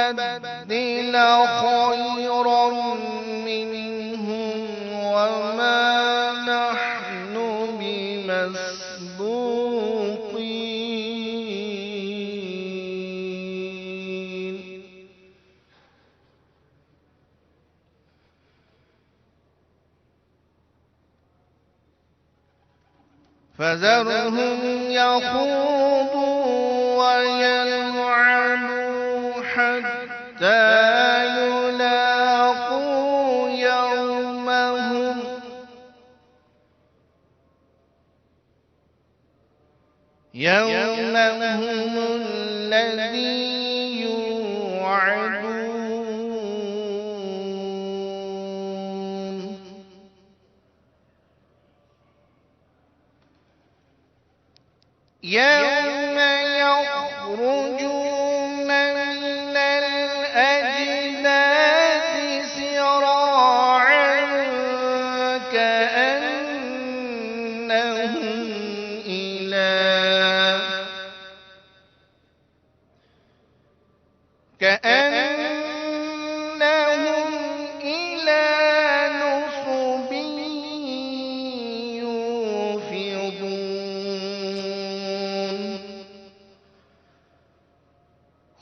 نبدل خيرا منهم وما نحن بمسبوقين فذرهم يخوضوا ويلعبوا حتى يلاقوا يومهم الذي يوعدون يوم يخرجون من الأجداث سراعا كأنهم إلى نصب يوفضون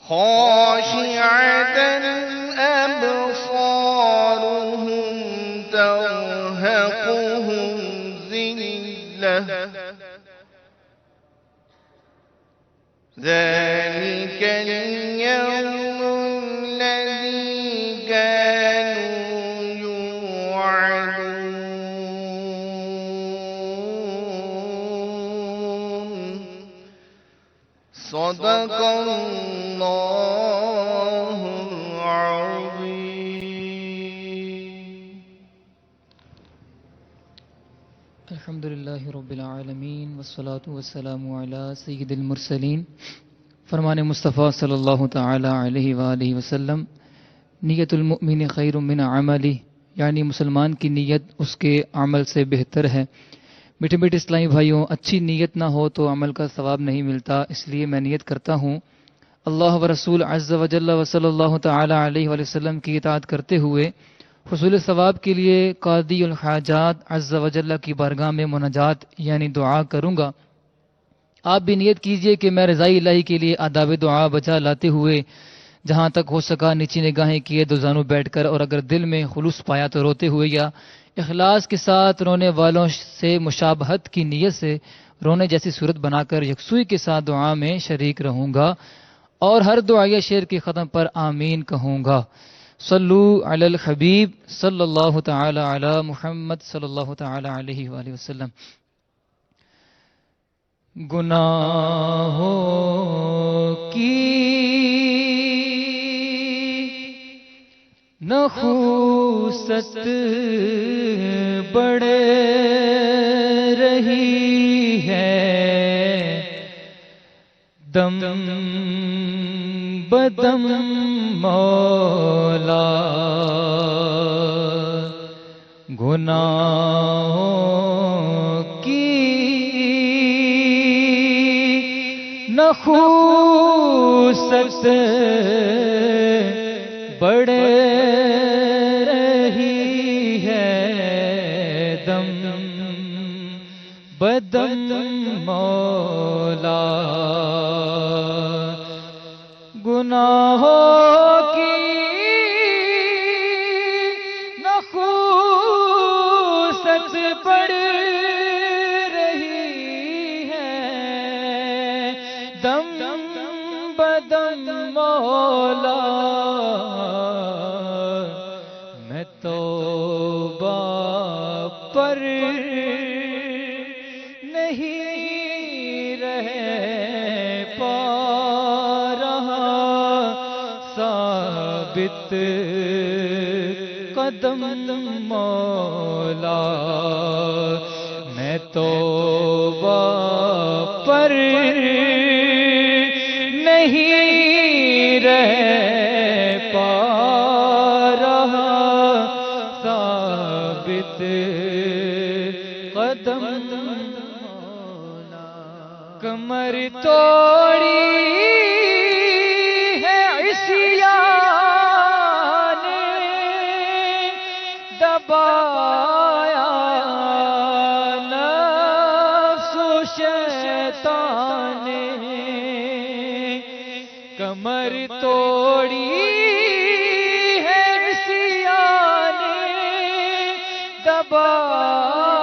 خاشعة أبصارهم ترهقهم ذلة ذلك اليوم الذي كانوا يوعدون صدق اللہ العظیم. الحمدللہ رب العالمین والصلاة والسلام علی سید المرسلین. فرمان مصطفیٰ صلی اللہ تعالی علیہ وآلہ وسلم، نیت المؤمن خیر من عملی، یعنی مسلمان کی نیت اس کے عمل سے بہتر ہے. میٹھے میٹھے اسلامی بھائیوں، اچھی نیت نہ ہو تو عمل کا ثواب نہیں ملتا. اس لیے میں نیت کرتا ہوں اللہ و رسول عز و جل و صلی اللہ تعالی علیہ وآلہ وسلم کی اطاعت کرتے ہوئے حصول ثواب کے لیے قاضی الحاجات عز و جل کی بارگاہ میں مناجات یعنی دعا کروں گا. آپ بھی نیت کیجئے کہ میں رضائی الہی کے لیے آداب دعا بجا لاتے ہوئے جہاں تک ہو سکا نیچی نگاہیں کیے دو زانوں بیٹھ کر، اور اگر دل میں خلوص پایا تو روتے ہوئے یا اخلاص کے ساتھ رونے والوں سے مشابہت کی نیت سے رونے جیسی صورت بنا کر یکسوئی کے ساتھ دعا میں شریک رہوں گا، اور ہر دعائیہ شعر کے ختم پر آمین کہوں گا. صلو علی الحبیب صلی اللہ تعالی علی محمد صلی اللہ تعالی علیہ وآلہ وسلم. گناہوں کی نحوست بڑھ رہی ہے، دم بدم مولا، گناہوں کی نحوست بڑھ رہی ہے، دم بدم مولا، گناہوں کی نحوست بڑھ رہی ہے، دم بدم مولا، میں توبہ پر نہیں رہ پا رہا، ثابت قدم مولا، میں توبہ پر نہیں رہ پا رہا، ثابت قدم مولا. کمر توڑی ہے عصیان نے، دبایا نفس و شیطان نے، کمر توڑی ہے عصیان نے، دبایا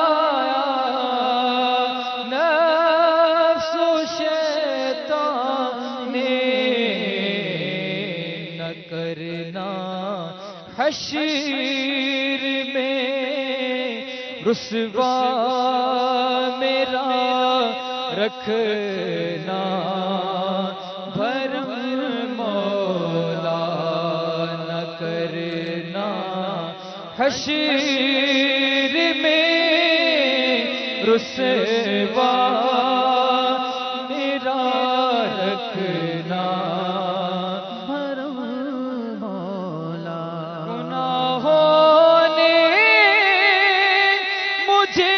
نفس و شیطان نے، نہ کرنا حشر میں رسوا میرا، رکھنا بھرم مولا، نہ کرنا حشر میں رسوا میرا، رکھنا بھرم مولا. گناہوں نے مجھے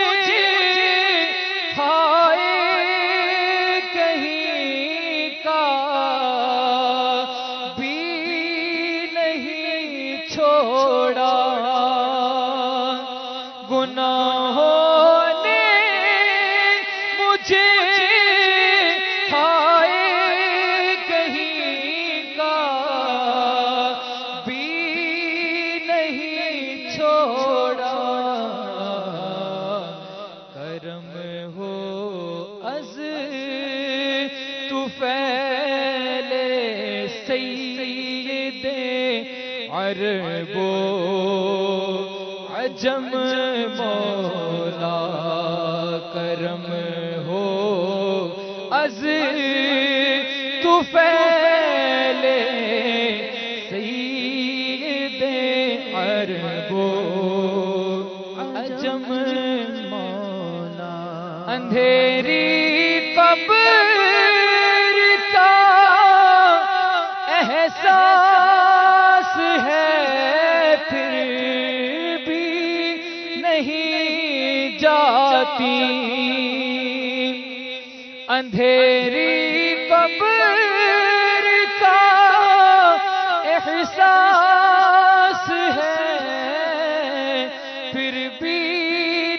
ہائے کہیں کا بھی نہیں چھوڑا، گناہوں نے مجھے ہائے کہیں کا بھی نہیں چھوڑا، کرم ہو از تو پھیلے سید عرب و عجم مولا، کرم ہو از طفیل سید عرب و عجم مولا اندھیری قبر کا احساس ہے پھر بھی نہیں جاتی اندھیری قبر کا احساس ہے پھر بھی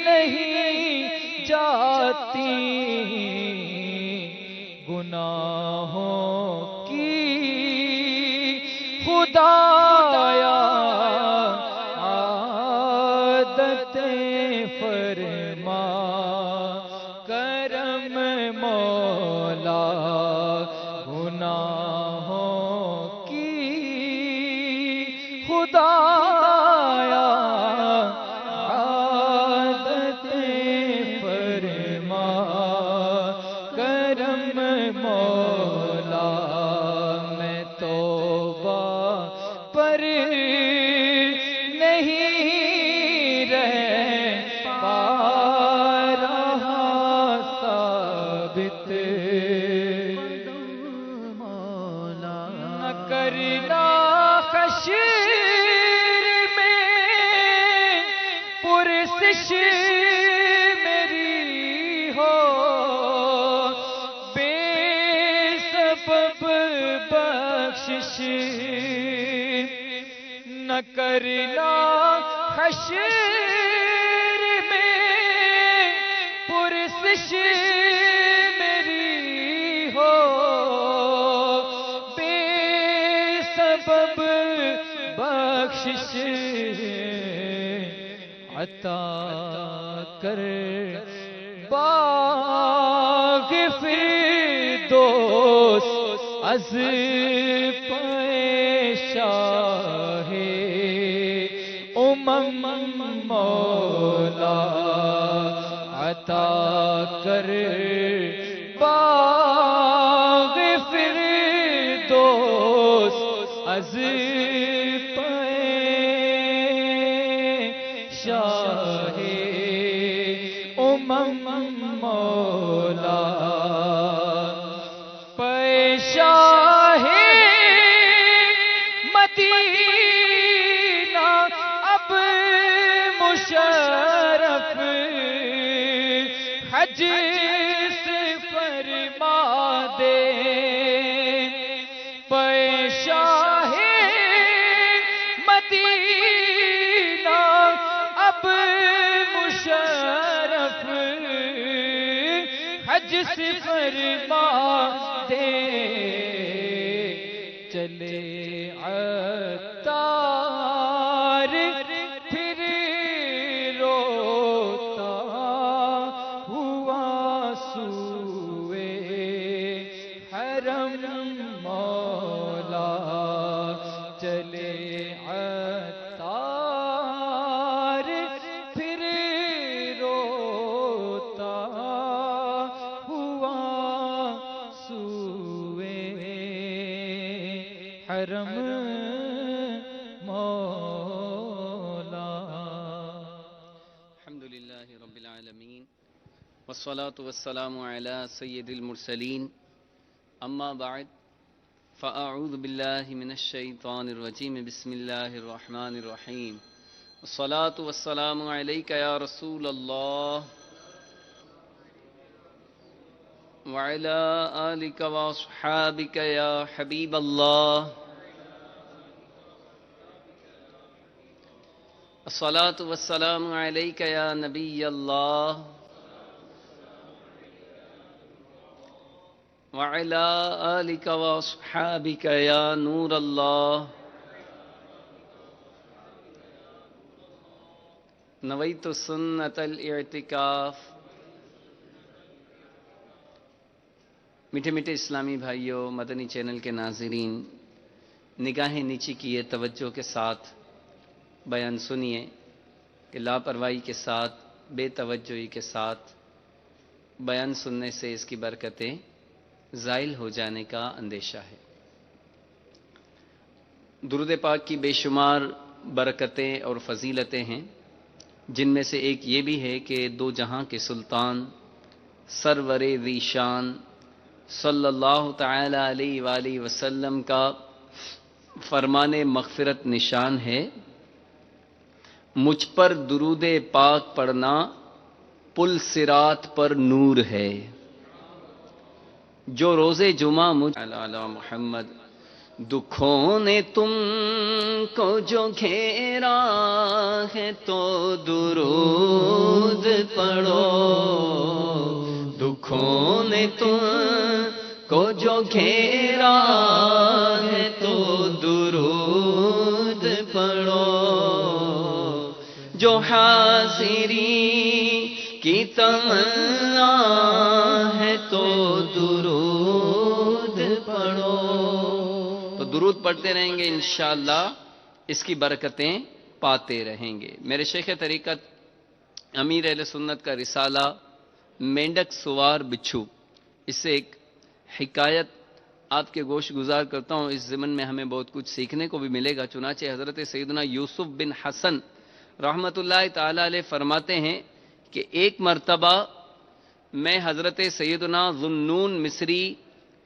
نہیں جاتی گناہوں کی خدایا عادتیں فرما کرم مولا گناہوں کی خدایا عادتیں فرما کرم مولا میں توبہ پر نہیں رہ پا رہا ثابت مولا نہ کرنا حشر میں پرسش میری ہو بے سبب بخشش نہ کرنا حشر میں پرسش میری ہو بے سبب بخشش عطا کر باغ فردوس از پیشاہ مولا عطا کر باغ فردوس از پیشاہ مولا پیشاہ مدینہ اب مشرف حج سے فرما دے پیشاہ مدینہ اب مشرف حج سے فرما دے چلے عطار پھر روتا ہوا سوئے حرم مولا چلے عطار پھر روتا ہوا سوئے حرم مولا الحمد للہ رب العالمین والصلاة والسلام على سید المرسلین اما بعد فاعوذ باللہ من الشیطان الرجیم بسم اللہ الرحمن الرحیم والصلاة والسلام علیک یا رسول اللہ وعلى آلك وأصحابك يا حبيب الله الصلاة والسلام عليك يا نبي الله وعلى آلك وأصحابك يا نور الله نويت سنة الاعتكاف. میٹھے میٹھے اسلامی بھائیوں، مدنی چینل کے ناظرین، نگاہیں نیچی کیے توجہ کے ساتھ بیان سنیے کہ لاپرواہی کے ساتھ، بے توجہی کے ساتھ بیان سننے سے اس کی برکتیں زائل ہو جانے کا اندیشہ ہے۔ درود پاک کی بے شمار برکتیں اور فضیلتیں ہیں، جن میں سے ایک یہ بھی ہے کہ دو جہاں کے سلطان سرور ذی شان صلی اللہ تعالی علیہ وآلہ وسلم کا فرمان مغفرت نشان ہے، مجھ پر درود پاک پڑھنا پل صراط پر نور ہے۔ جو روز جمعہ مجھ علی محمد، دکھوں نے تم کو جو گھیرا ہے تو درود پڑھو، دکھوں نے تم کو جو گھیرا ہے تو درود پڑھو، جو حاضری کی تمنا ہے تو درود پڑھو۔ تو درود پڑھتے رہیں گے انشاءاللہ، اس کی برکتیں پاتے رہیں گے۔ میرے شیخ طریقت امیر اہل سنت کا رسالہ مینڈک سوار بچھو، اس سے ایک حکایت آپ کے گوش گزار کرتا ہوں، اس ضمن میں ہمیں بہت کچھ سیکھنے کو بھی ملے گا۔ چنانچہ حضرت سیدنا یوسف بن حسن رحمت اللہ تعالی علیہ فرماتے ہیں کہ ایک مرتبہ میں حضرت سیدنا ذوالنون مصری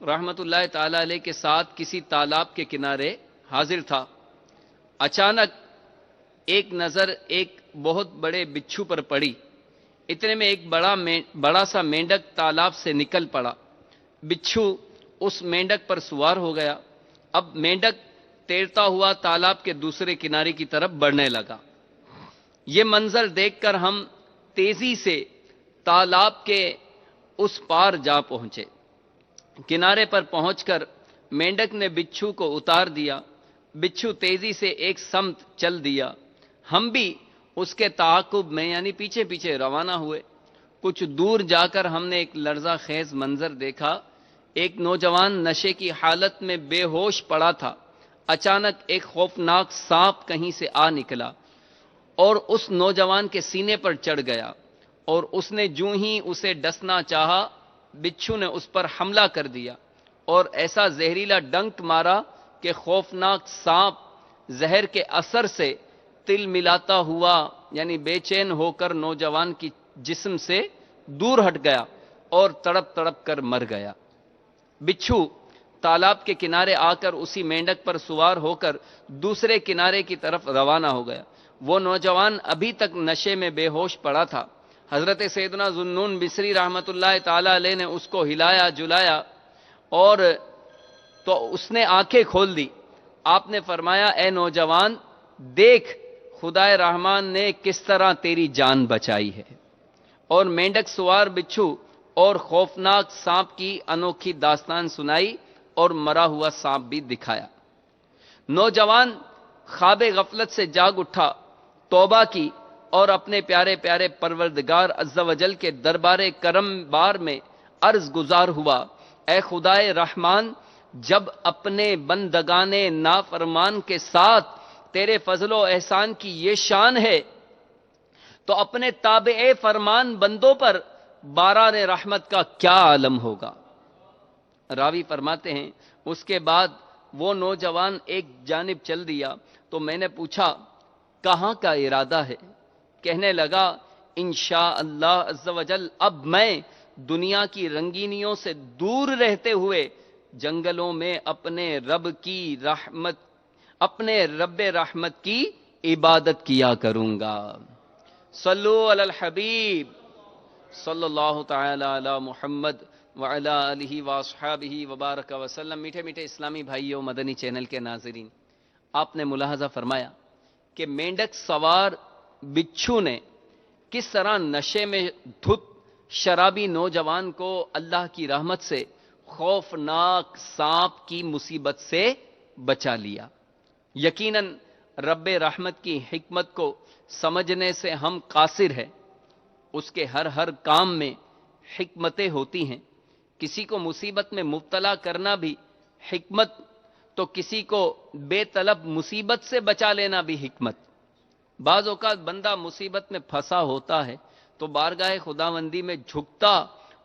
رحمت اللہ تعالی علیہ کے ساتھ کسی تالاب کے کنارے حاضر تھا۔ اچانک ایک نظر ایک بہت بڑے بچھو پر پڑی، اتنے میں ایک بڑا سا مینڈک تالاب سے نکل پڑا۔ بچھو اس مینڈک پر سوار ہو گیا۔ اب مینڈک تیرتا ہوا تالاب کے دوسرے کنارے کی طرف بڑھنے لگا۔ یہ منظر دیکھ کر ہم تیزی سے تالاب کے اس پار جا پہنچے۔ کنارے پر پہنچ کر مینڈک نے بچھو کو اتار دیا۔ بچھو تیزی سے ایک سمت چل دیا۔ ہم بھی اس کے تعاقب میں یعنی پیچھے پیچھے روانہ ہوئے۔ کچھ دور جا کر ہم نے ایک لرزہ خیز منظر دیکھا۔ ایک نوجوان نشے کی حالت میں بے ہوش پڑا تھا۔ اچانک ایک خوفناک سانپ کہیں سے آ نکلا اور اس نوجوان کے سینے پر چڑھ گیا، اور اس نے جوں ہی اسے ڈسنا چاہا، بچھو نے اس پر حملہ کر دیا اور ایسا زہریلا ڈنک مارا کہ خوفناک سانپ زہر کے اثر سے تل ملاتا ہوا یعنی بے چین ہو کر نوجوان کی جسم سے دور ہٹ گیا اور تڑپ تڑپ کر مر گیا۔ بچھو تالاب کے کنارے آ کر اسی مینڈک پر سوار ہو کر دوسرے کنارے کی طرف روانہ ہو گیا۔ وہ نوجوان ابھی تک نشے میں بے ہوش پڑا تھا۔ حضرت سیدنا ذوالنون مصری رحمت اللہ تعالی علیہ نے اس کو ہلایا جلایا اور تو اس نے آنکھیں کھول دی۔ آپ نے فرمایا، اے نوجوان، دیکھ خدائے رحمان نے کس طرح تیری جان بچائی ہے، اور مینڈک سوار بچھو اور خوفناک سانپ کی انوکھی داستان سنائی اور مرا ہوا سانپ بھی دکھایا۔ نوجوان خواب غفلت سے جاگ اٹھا، توبہ کی اور اپنے پیارے پیارے پروردگار عز و جل کے دربار کرم بار میں عرض گزار ہوا، اے خدائے رحمان، جب اپنے بندگان نافرمان کے ساتھ تیرے فضل و احسان کی یہ شان ہے تو اپنے تابع فرمان بندوں پر باران رحمت کا کیا عالم ہوگا۔ راوی فرماتے ہیں اس کے بعد وہ نوجوان ایک جانب چل دیا تو میں نے پوچھا کہاں کا ارادہ ہے؟ کہنے لگا انشاءاللہ عز و جل اب میں دنیا کی رنگینیوں سے دور رہتے ہوئے جنگلوں میں اپنے رب رحمت کی عبادت کیا کروں گا۔ صلو علی الحبیب صلی اللہ تعالی علی محمد وعلی آلہ واصحابہ وبارک وسلم۔ میٹھے میٹھے اسلامی بھائیوں، مدنی چینل کے ناظرین، آپ نے ملاحظہ فرمایا کہ مینڈک سوار بچھو نے کس طرح نشے میں دھت شرابی نوجوان کو اللہ کی رحمت سے خوفناک سانپ کی مصیبت سے بچا لیا۔ یقیناً رب رحمت کی حکمت کو سمجھنے سے ہم قاصر ہیں۔ اس کے ہر کام میں حکمتیں ہوتی ہیں۔ کسی کو مصیبت میں مبتلا کرنا بھی حکمت، تو کسی کو بے طلب مصیبت سے بچا لینا بھی حکمت۔ بعض اوقات بندہ مصیبت میں پھنسا ہوتا ہے تو بارگاہ خداوندی میں جھکتا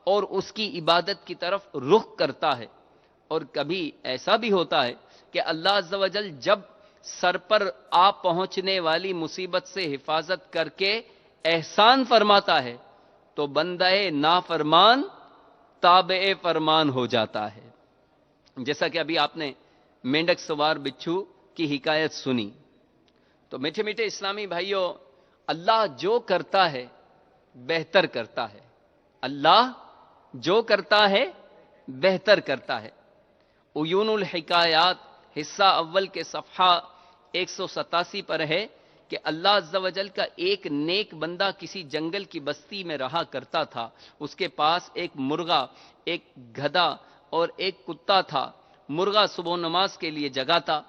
اور اس کی عبادت کی طرف رخ کرتا ہے. اور کبھی ایسا بھی ہوتا ہے کہ اللہ عز و جل جب سر پر آ پہنچنے والی مصیبت سے حفاظت کر کے احسان فرماتا ہے تو بندہ نافرمان تابع فرمان ہو جاتا ہے. جیسا کہ ابھی آپ نے مینڈک سوار بچھو کی حکایت سنی. تو میٹھے میٹھے اسلامی بھائیوں، اللہ جو کرتا ہے بہتر کرتا ہے. اللہ جو کرتا ہے بہتر کرتا ہے. عیون الحکایات حصہ اول کے صفحہ 187 پر ہے کہ اللہ عز و جل کا ایک نیک بندہ کسی جنگل کی بستی میں رہا کرتا تھا. اس کے پاس ایک مرغا، ایک گدھا اور ایک کتا تھا. مرغا صبح نماز کے لیے جگاتا،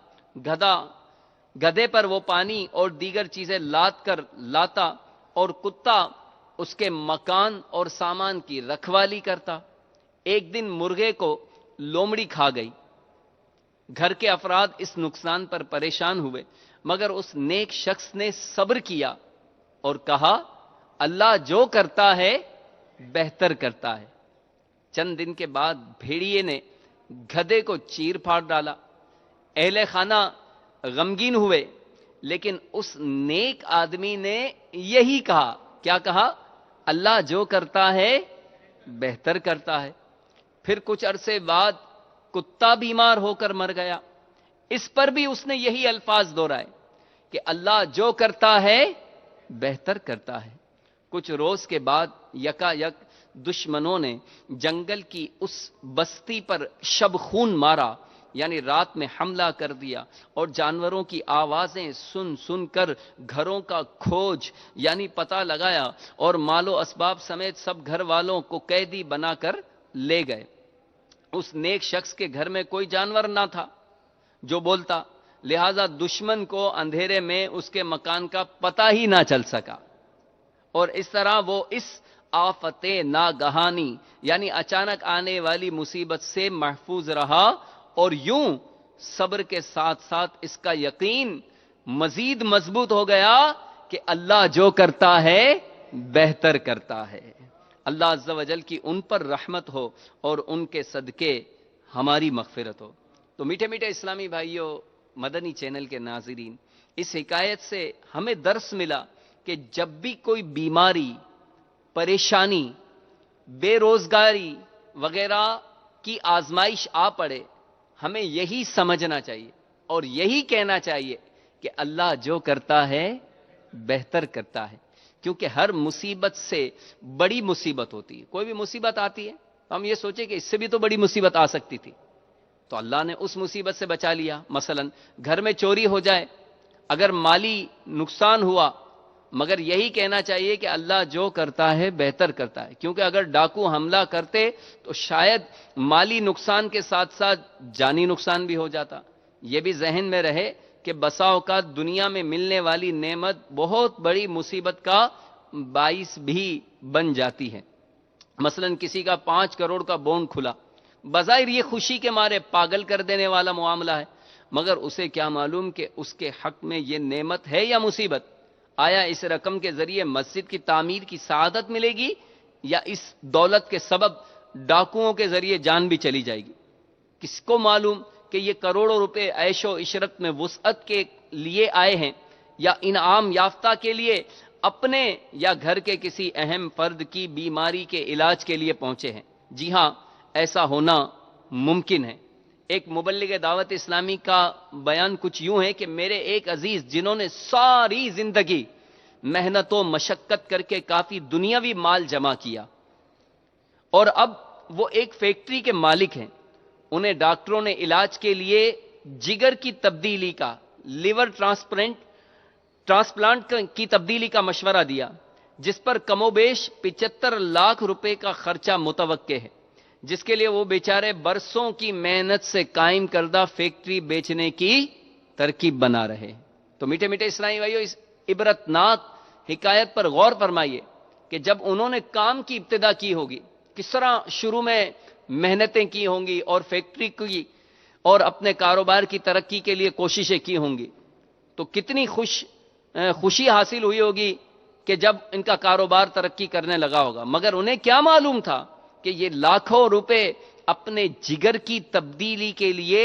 گدھے پر وہ پانی اور دیگر چیزیں لاد کر لاتا اور کتا اس کے مکان اور سامان کی رکھوالی کرتا. ایک دن مرغے کو لومڑی کھا گئی. گھر کے افراد اس نقصان پر پریشان ہوئے، مگر اس نیک شخص نے صبر کیا اور کہا اللہ جو کرتا ہے بہتر کرتا ہے. چند دن کے بعد بھیڑیے نے گدھے کو چیر پھاڑ ڈالا. اہل خانہ غمگین ہوئے، لیکن اس نیک آدمی نے یہی کہا. کیا کہا؟ اللہ جو کرتا ہے بہتر کرتا ہے. پھر کچھ عرصے بعد کتا بیمار ہو کر مر گیا. اس پر بھی اس نے یہی الفاظ دہرائے کہ اللہ جو کرتا ہے بہتر کرتا ہے. کچھ روز کے بعد یکا یک دشمنوں نے جنگل کی اس بستی پر شب خون مارا، یعنی رات میں حملہ کر دیا اور جانوروں کی آوازیں سن سن کر گھروں کا کھوج یعنی پتہ لگایا اور مال و اسباب سمیت سب گھر والوں کو قیدی بنا کر لے گئے. اس نیک شخص کے گھر میں کوئی جانور نہ تھا جو بولتا، لہذا دشمن کو اندھیرے میں اس کے مکان کا پتہ ہی نہ چل سکا، اور اس طرح وہ اس آفت ناگہانی یعنی اچانک آنے والی مصیبت سے محفوظ رہا. اور یوں صبر کے ساتھ ساتھ اس کا یقین مزید مضبوط ہو گیا کہ اللہ جو کرتا ہے بہتر کرتا ہے. اللہ عز و جل کی ان پر رحمت ہو اور ان کے صدقے ہماری مغفرت ہو. تو میٹھے میٹھے اسلامی بھائیوں، مدنی چینل کے ناظرین، اس حکایت سے ہمیں درس ملا کہ جب بھی کوئی بیماری، پریشانی، بے روزگاری وغیرہ کی آزمائش آ پڑے، ہمیں یہی سمجھنا چاہیے اور یہی کہنا چاہیے کہ اللہ جو کرتا ہے بہتر کرتا ہے. کیونکہ ہر مصیبت سے بڑی مصیبت ہوتی ہے. کوئی بھی مصیبت آتی ہے تو ہم یہ سوچیں کہ اس سے بھی تو بڑی مصیبت آ سکتی تھی، تو اللہ نے اس مصیبت سے بچا لیا. مثلا گھر میں چوری ہو جائے، اگر مالی نقصان ہوا، مگر یہی کہنا چاہیے کہ اللہ جو کرتا ہے بہتر کرتا ہے. کیونکہ اگر ڈاکو حملہ کرتے تو شاید مالی نقصان کے ساتھ ساتھ جانی نقصان بھی ہو جاتا. یہ بھی ذہن میں رہے کہ بسا اوقات دنیا میں ملنے والی نعمت بہت بڑی مصیبت کا باعث بھی بن جاتی ہے. مثلا کسی کا 5 کروڑ کا بونڈ کھلا، بظاہر یہ خوشی کے مارے پاگل کر دینے والا معاملہ ہے، مگر اسے کیا معلوم کہ اس کے حق میں یہ نعمت ہے یا مصیبت. آیا اس رقم کے ذریعے مسجد کی تعمیر کی سعادت ملے گی یا اس دولت کے سبب ڈاکوؤں کے ذریعے جان بھی چلی جائے گی؟ کس کو معلوم کہ یہ کروڑوں روپے عیش و عشرت میں وسعت کے لیے آئے ہیں یا انعام یافتہ کے لیے اپنے یا گھر کے کسی اہم فرد کی بیماری کے علاج کے لیے پہنچے ہیں. جی ہاں، ایسا ہونا ممکن ہے. ایک مبلغ دعوت اسلامی کا بیان کچھ یوں ہے کہ میرے ایک عزیز جنہوں نے ساری زندگی محنت و مشقت کر کے کافی دنیاوی مال جمع کیا اور اب وہ ایک فیکٹری کے مالک ہیں، انہیں ڈاکٹروں نے علاج کے لیے جگر کی تبدیلی کا، لیور ٹرانسپلانٹ کی تبدیلی کا مشورہ دیا، جس پر کم و بیش 75 لاکھ روپے کا خرچہ متوقع ہے، جس کے لیے وہ بیچارے برسوں کی محنت سے قائم کردہ فیکٹری بیچنے کی ترکیب بنا رہے. تو میٹھے میٹھے اسلامی بھائیوں، اس عبرتناک حکایت پر غور فرمائیے کہ جب انہوں نے کام کی ابتدا کی ہوگی، کس طرح شروع میں محنتیں کی ہوں گی اور فیکٹری کی اور اپنے کاروبار کی ترقی کے لیے کوششیں کی ہوں گی، تو کتنی خوشی حاصل ہوئی ہوگی کہ جب ان کا کاروبار ترقی کرنے لگا ہوگا. مگر انہیں کیا معلوم تھا کہ یہ لاکھوں روپے اپنے جگر کی تبدیلی کے لیے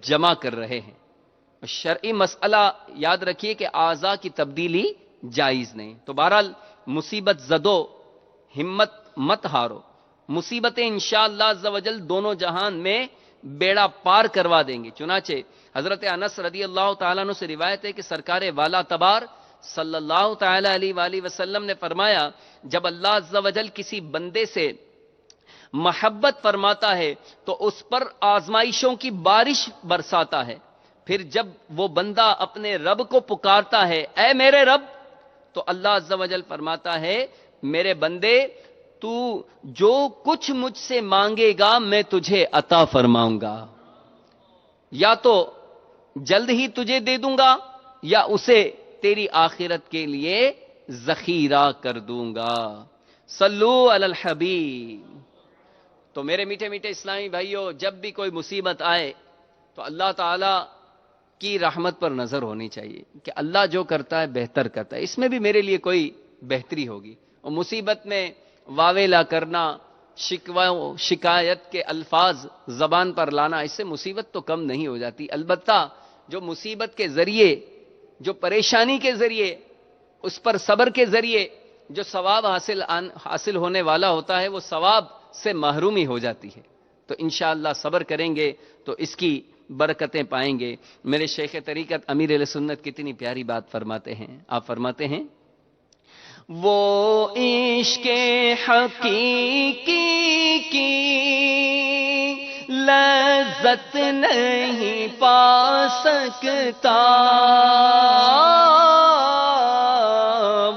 جمع کر رہے ہیں. شرعی مسئلہ یاد رکھیے کہ اعضاء کی تبدیلی جائز نہیں. تو بہرحال مصیبت زدو ہمت مت ہارو، مصیبتیں انشاءاللہ عز و جل دونوں جہان میں بیڑا پار کروا دیں گے. چنانچہ حضرت انس رضی اللہ تعالیٰ عنہ سے روایت ہے کہ سرکار والا تبار صلی اللہ تعالی علیہ وآلہ وسلم نے فرمایا، جب اللہ عز و جل کسی بندے سے محبت فرماتا ہے تو اس پر آزمائشوں کی بارش برساتا ہے. پھر جب وہ بندہ اپنے رب کو پکارتا ہے، اے میرے رب، تو اللہ عز و جل فرماتا ہے، میرے بندے تو جو کچھ مجھ سے مانگے گا میں تجھے عطا فرماؤں گا، یا تو جلد ہی تجھے دے دوں گا یا اسے تیری آخرت کے لیے ذخیرہ کر دوں گا. صلو علی الحبیب. تو میرے میٹھے میٹھے اسلامی بھائیوں، جب بھی کوئی مصیبت آئے تو اللہ تعالی کی رحمت پر نظر ہونی چاہیے کہ اللہ جو کرتا ہے بہتر کرتا ہے، اس میں بھی میرے لیے کوئی بہتری ہوگی. اور مصیبت میں واویلا کرنا، شکوہ شکایت کے الفاظ زبان پر لانا، اس سے مصیبت تو کم نہیں ہو جاتی. البتہ جو مصیبت کے ذریعے، جو پریشانی کے ذریعے، اس پر صبر کے ذریعے جو ثواب حاصل ہونے والا ہوتا ہے، وہ ثواب سے محرومی ہو جاتی ہے. تو انشاءاللہ صبر کریں گے تو اس کی برکتیں پائیں گے. میرے شیخ طریقت امیر اہل سنت کتنی پیاری بات فرماتے ہیں. آپ فرماتے ہیں، وہ عشق حقیقی کی لذت نہیں پا سکتا،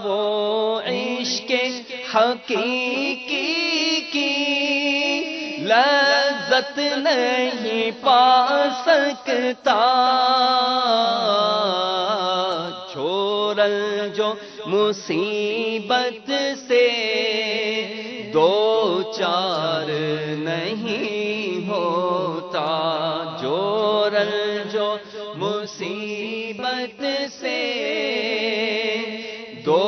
وہ عشق حقیقی کی لذت نہیں پا سکتا، چھوڑل جو مصیبت سے دو چار نہیں ہوتا، جوڑل جو مصیبت سے دو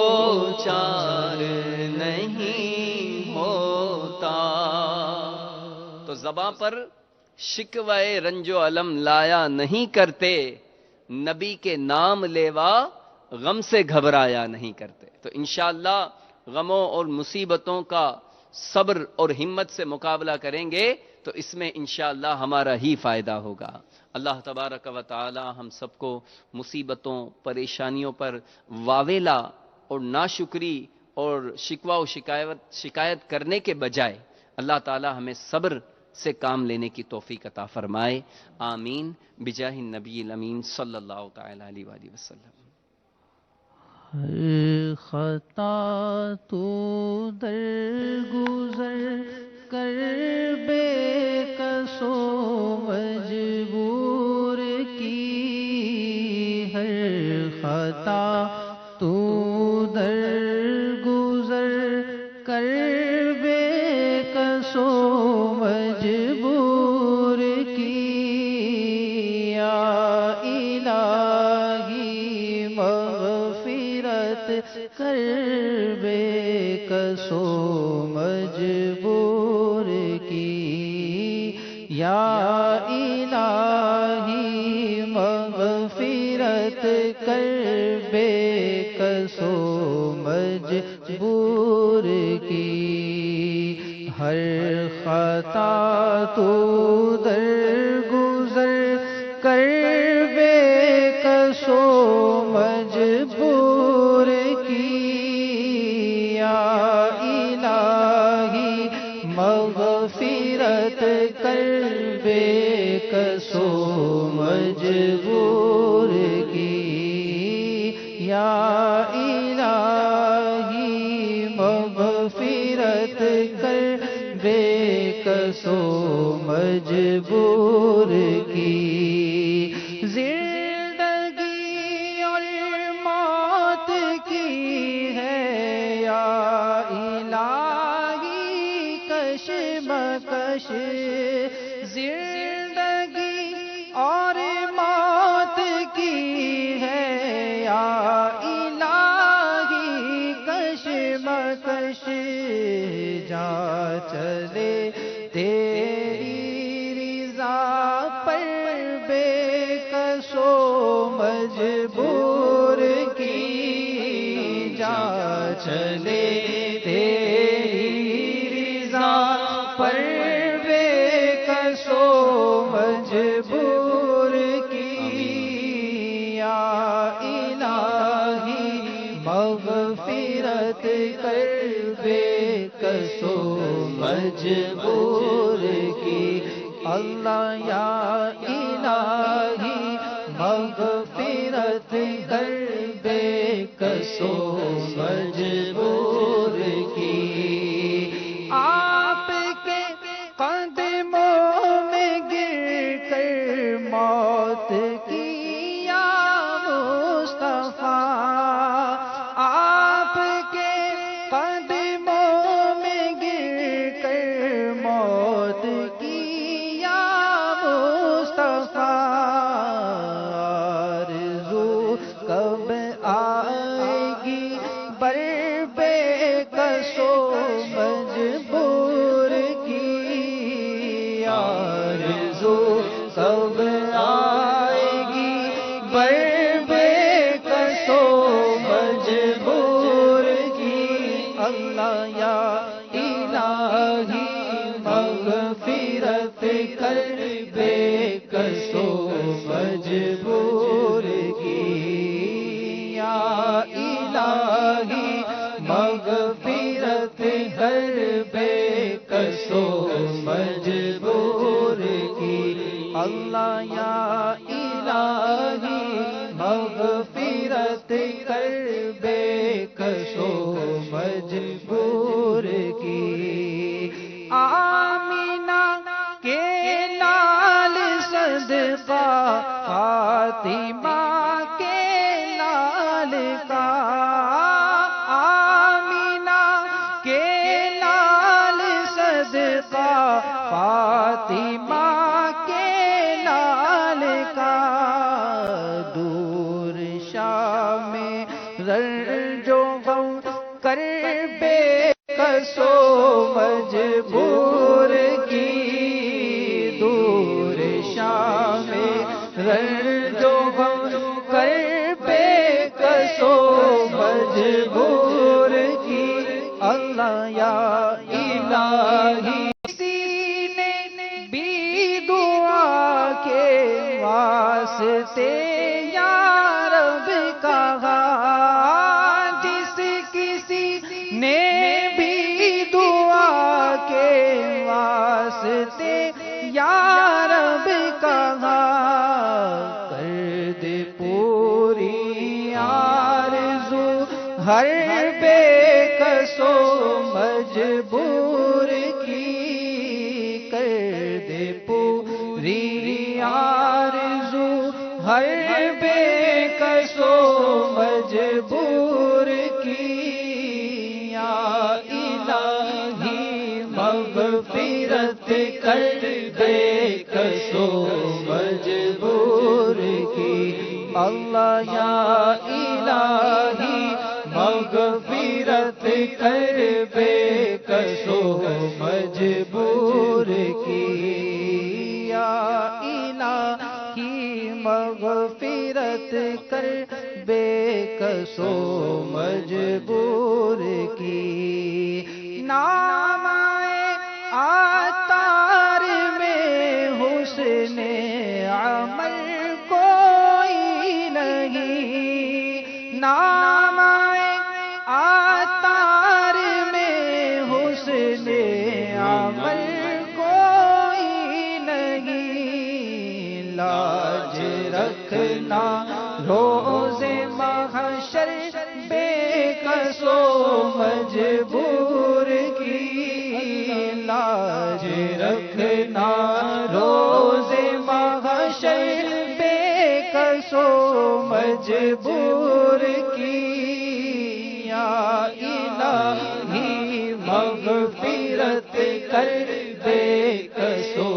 چار نہیں ہوتا. تو زباں پر شکوہ رنج و علم لایا نہیں کرتے، نبی کے نام لیوا غم سے گھبرایا نہیں کرتے. تو انشاءاللہ غموں اور مصیبتوں کا صبر اور ہمت سے مقابلہ کریں گے تو اس میں انشاءاللہ ہمارا ہی فائدہ ہوگا. اللہ تبارک و تعالی ہم سب کو مصیبتوں، پریشانیوں پر واویلا اور ناشکری اور شکوہ و شکایت کرنے کے بجائے اللہ تعالی ہمیں صبر سے کام لینے کی توفیق عطا فرمائے. آمین بجاہ النبی الامین صلی اللہ تعالی علیہ وآلہ وسلم. ہر خطا تو درگزر کر بے کس و مجبور کی، ہر خطا تو درگزر کر بے کس و مجبور کی، یا الہی مغفرت کر بے کس و مجبور کی، یا الہی مغفرت کر بے کس و مجبور کی، ہر خطا تو درگزر کر بے کس و مجبور کی، یا الہی مغفرت کر بے کس و مجبور کی، یا الہی مغفرت کر بے کس و مجبور کی، زندگی اور موت کی ہے یا الہی کشمکش، زندگی اور موت کی ہے یا الہی کشمکش، جا چلے تیری رضا پر بے کس و مجبور کی جا چلے تیری رضا پر بے کس و مجبور کی یا الہی مغفرت کر بے کس و مجبور کی اللہ یا الہی مغفرت کر بے کس و مجبور کی آپ کے قدموں میں گر کر موت کی یا مصطفیٰ آپ کے قدموں میں گر کر موت کی یا مصطفیٰ آرزو کب آئے گی بر بے کس و مجبور کی آرزو کب آئے گی بر بے کس و مجبور کی اللہ یا الہی مغفرت کر بے کس و مجبور کی یا الہی مغفرت کر بے کس و مجبور کی اللہ یا الہی مغفرت کر بے کس و مجبور کی آمینہ کے لال صدقہ فاطمہ کے لال کا آمینہ کے لال صدقہ فاطمہ کے لال کا دور شام رنج و غم کر بے کس و مجبور کی دور شام رنج و غم کر بے کس و مجبور کی اللہ یا الہی کسی نے بھی دعا کے واسطے یا رب کہا جس کسی نے بھی دعا کے واسطے یا رب کہا کر دے پوری آرزو ہر بے کس و مجبور کی کر دے پوری آرزو ہر بے کس و مجبور کی یا الہی مغفرت کر بے کس و مجبور کی اللہ یا الہی مغفرت کر بے کس و مجبور کی یا الہی مغفرت کر بے کس و مجبور کی نام عطار میں حسن عمل کوئی نہیں نام عطار میں حسن عمل کوئی نہیں لاج رکھنا روز محشر بے کس و مجبور کی لاج رکھنا روز محشر بے کس و مجبور کی یا الہی مغفرت کر بے کس و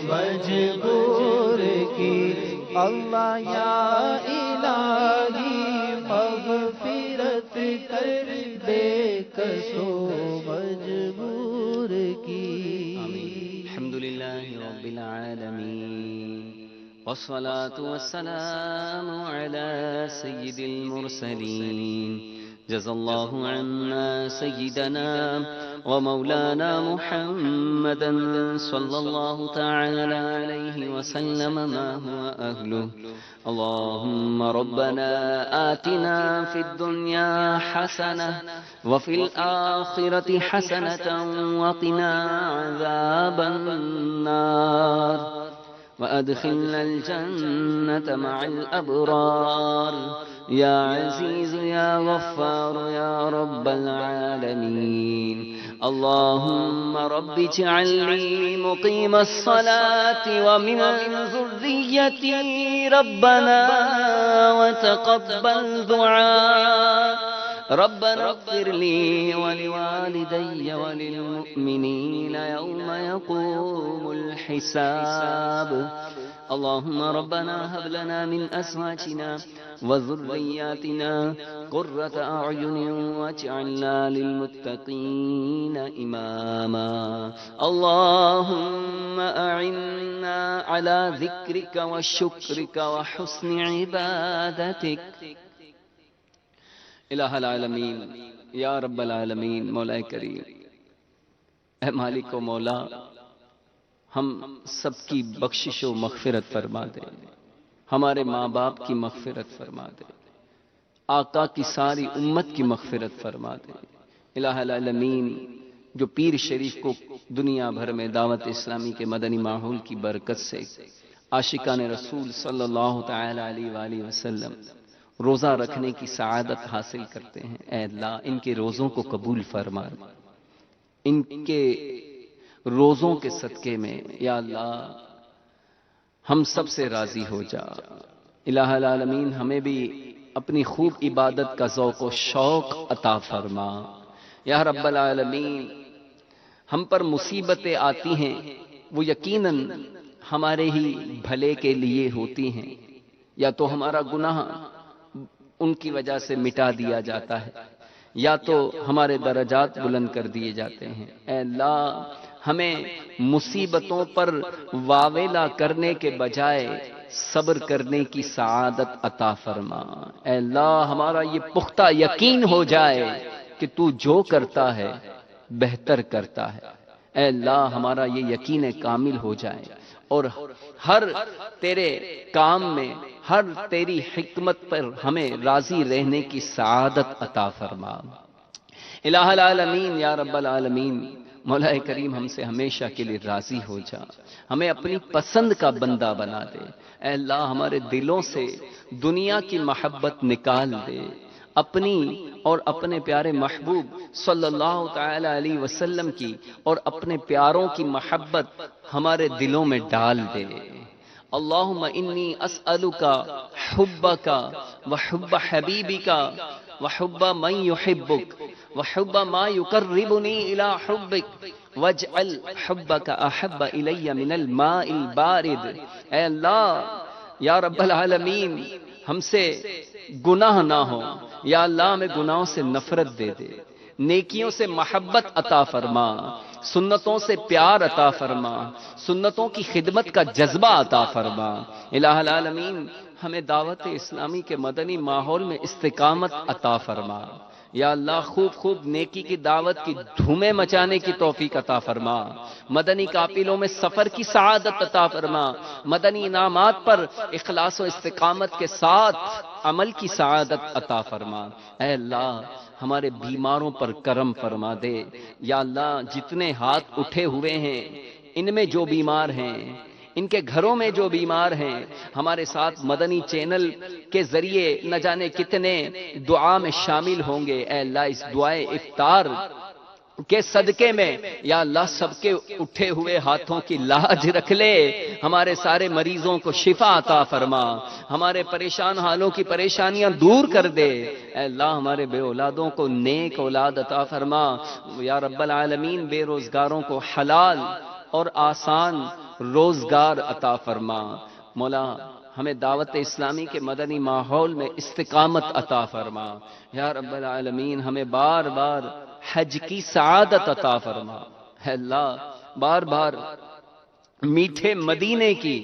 مجبور کی اللہ یا الہی مغفرت کر بے کس و مجبور والصلاة والسلام على سيد المرسلين جزا الله عنا سيدنا ومولانا محمدا صلى الله تعالى عليه وسلم ما هو أهله. اللهم ربنا آتنا في الدنيا حسنة وفي الآخرة حسنة وقنا عذاب النار وأدخلنا الجنة مع الأبرار يا عزيز يا غفار يا رب العالمين. اللهم رب اجعلني مقيم الصلاة ومن ذريتي ربنا وتقبل دعاء. ربنا اغفر لي ولوالدي وللمؤمنين يوم يقوم الحساب. اللهم ربنا هب لنا من أزواجنا وذرياتنا قرة أعين واجعلنا للمتقين إماما. اللهم أعنا على ذكرك وشكرك وحسن عبادتك. الہ العالمین یا رب العالمین، مولا کریم، اے مالک و مولا، ہم سب کی بخشش و مغفرت فرما دے، ہمارے ماں باپ کی مغفرت فرما دے، آقا کی ساری امت کی مغفرت فرما دے. الہ العالمین، جو پیر شریف کو دنیا بھر میں دعوت اسلامی کے مدنی ماحول کی برکت سے عاشقان رسول صلی اللہ تعالی علیہ وآلہ وسلم روزہ رکھنے کی سعادت حاصل کرتے ہیں، اے اللہ ان کے روزوں کو قبول فرما، ان کے روزوں کے صدقے میں یا اللہ ہم سب سے راضی ہو جا. الہ العالمین، ہمیں بھی اپنی خوب عبادت کا ذوق و شوق عطا فرما. یا رب العالمین، ہم پر مصیبتیں آتی ہیں وہ یقیناً ہمارے ہی بھلے کے لیے ہوتی ہیں، یا تو ہمارا گناہ ان کی وجہ سے مٹا دیا جاتا ہے، یا تو ہمارے درجات بلند کر دیے جاتے ہیں. اے اللہ، ہمیں مصیبتوں پر واویلا کرنے کے بجائے صبر کرنے کی سعادت عطا فرما. اے اللہ، ہمارا یہ پختہ یقین ہو جائے کہ تو جو کرتا ہے بہتر کرتا ہے. اے اللہ، ہمارا یہ یقین کامل ہو جائے اور ہر تیرے کام میں، ہر تیری حکمت پر ہمیں راضی رہنے کی سعادت عطا فرما. الہ العالمین یا رب العالمین، مولا کریم ہم سے ہمیشہ کے لیے راضی ہو جا، ہمیں اپنی پسند کا بندہ بنا دے. اے اللہ، ہمارے دلوں سے دنیا کی محبت نکال دے، اپنی اور اپنے پیارے محبوب صلی اللہ تعالی علیہ وسلم کی اور اپنے پیاروں کی محبت ہمارے دلوں میں ڈال دے. اللہم انی اسألک حبک وحب حبیبک وحب من یحبک وحب ما یقربنی الی حبک واجعل حبک احب الی من الماء البارد. اے اللہ یا رب العالمین، ہم سے گناہ نہ ہو، یا اللہ ہمیں گناہوں سے نفرت دے دے، نیکیوں سے محبت عطا فرما، سنتوں سے پیار عطا فرما، سنتوں کی خدمت کا جذبہ عطا فرما. الہ العالمین، ہمیں دعوت اسلامی کے مدنی ماحول میں استقامت عطا فرما. یا اللہ، خوب خوب نیکی کی دعوت کی دھومیں مچانے کی توفیق عطا فرما. مدنی قافلوں میں سفر کی سعادت عطا فرما. مدنی انعامات پر اخلاص و استقامت کے ساتھ عمل کی سعادت عطا فرما. اے اللہ، ہمارے بیماروں پر کرم فرما دے. یا اللہ، جتنے ہاتھ اٹھے ہوئے ہیں ان میں جو بیمار ہیں، ان کے گھروں میں جو بیمار ہیں، ہمارے ساتھ مدنی چینل کے ذریعے نہ جانے کتنے دعا میں شامل ہوں گے. اے اللہ، اس دعائے افطار کے صدقے میں یا اللہ سب کے اٹھے ہوئے ہاتھوں کی لاج رکھ لے. ہمارے سارے مریضوں کو شفا عطا فرما. ہمارے پریشان حالوں کی پریشانیاں دور کر دے. اے اللہ، ہمارے بے اولادوں کو نیک اولاد عطا فرما. یا رب العالمین، بے روزگاروں کو حلال اور آسان روزگار عطا فرما. مولا، ہمیں دعوت اسلامی کے مدنی ماحول میں استقامت عطا فرما. یا رب العالمین، ہمیں بار بار حج کی سعادت عطا فرما. اے اللہ، بار بار میٹھے مدینے کی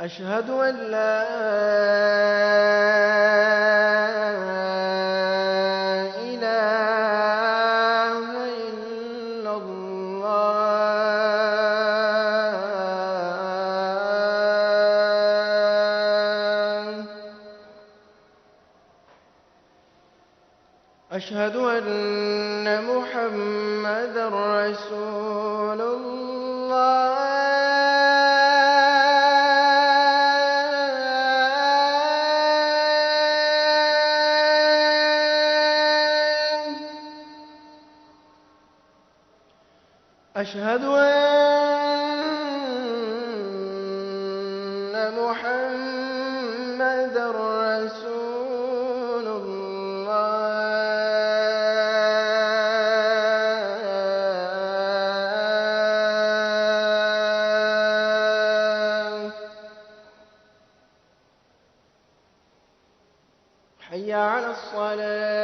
أشهد أن لا إله إلا الله أشهد أن محمدا رسول الله أشهد أن محمدا رسول الله حي على الصلاة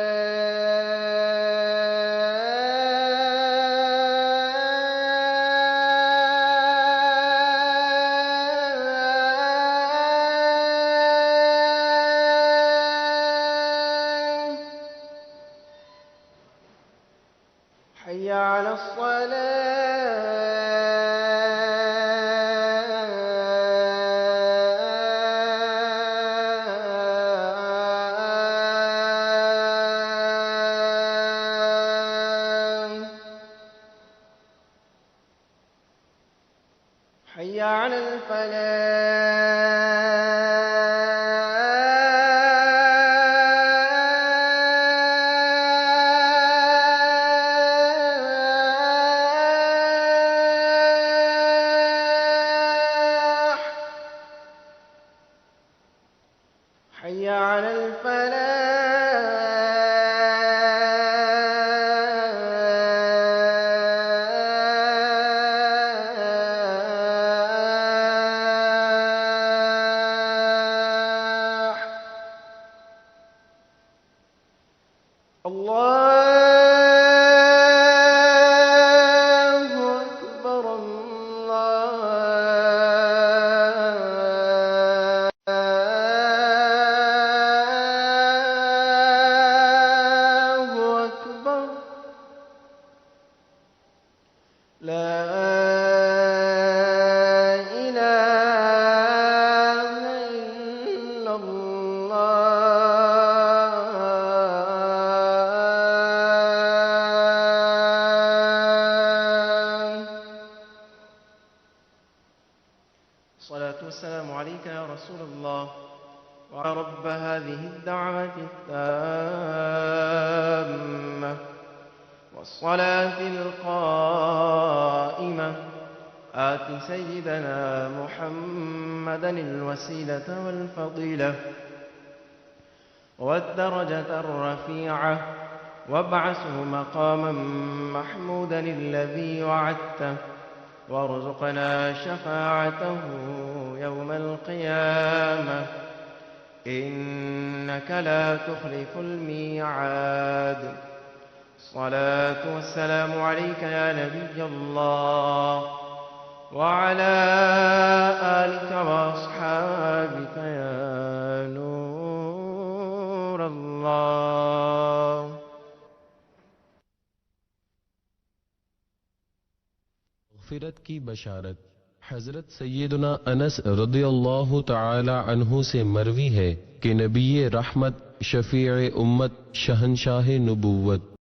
حي على الصلاة حي على الفلاح حي على الفلاح الصلاة والسلام عليك يا رسول الله ورب هذه الدعوة التامة والصلاة القائمة آت سيدنا محمدا الوسيلة والفضيلة والدرجة الرفيعة وابعثه مقاما محمودا الذي وعدته وارزقنا شفاعته يوم القيامة إنك لا تخلف الميعاد. الصلاة والسلام عليك يا نبي الله وعلى آلك وأصحابك يا نور الله. مغفرت کی بشارت حضرت سیدنا انس رضی اللہ تعالی عنہ سے مروی ہے کہ نبی رحمت، شفیع امت، شہنشاہ نبوت